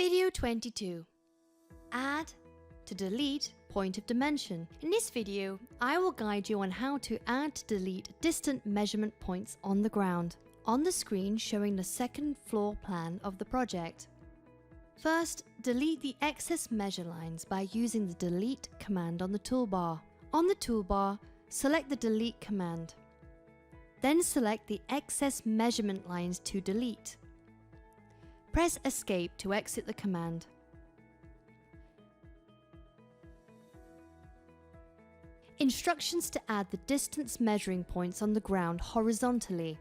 Video 22. Add to delete point of dimension. In this video, I will guide you on how to add to delete distant measurement points on the ground, on the screen showing the second floor plan of the project. First, delete the excess measure lines by using the delete command on the toolbar. On the toolbar, select the delete command. Then select the excess measurement lines to delete. Press Escape to exit the command. Instructions to add the distance measuring points on the ground horizontally.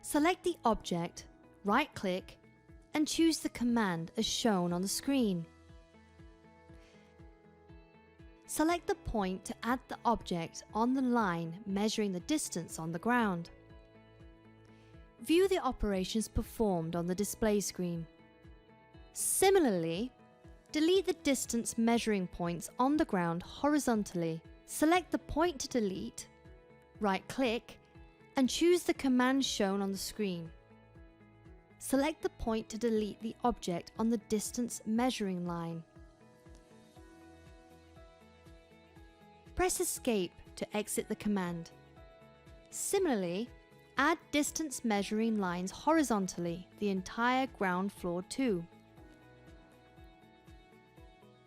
Select the object, right-click, and choose the command as shown on the screen. Select the point to add the object on the line measuring the distance on the ground. View the operations performed on the display screen. Similarly, delete the distance measuring points on the ground horizontally. Select the point to delete, right-click, and choose the command shown on the screen. Select the point to delete the object on the distance measuring line. Press Escape to exit the command. Similarly, add distance measuring lines horizontally the entire ground floor too.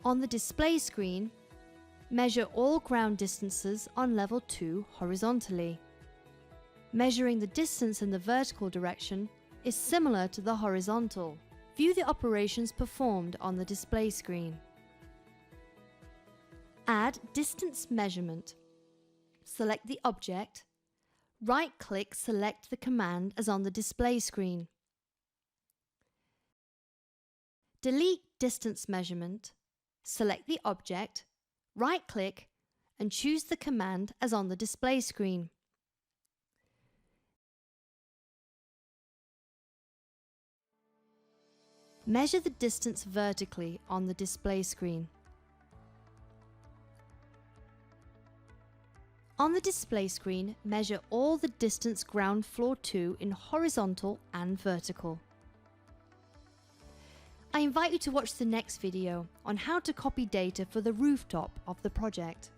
On the display screen, measure all ground distances on level 2 horizontally. Measuring the distance in the vertical direction is similar to the horizontal. View the operations performed on the display screen. Add distance measurement. Select the object. Right-click, select the command as on the display screen. Delete distance measurement. Select the object. Right-click and choose the command as on the display screen. Measure the distance vertically on the display screen. On the display screen, measure all the distance ground floor to in horizontal and vertical. I invite you to watch the next video on how to copy data for the rooftop of the project.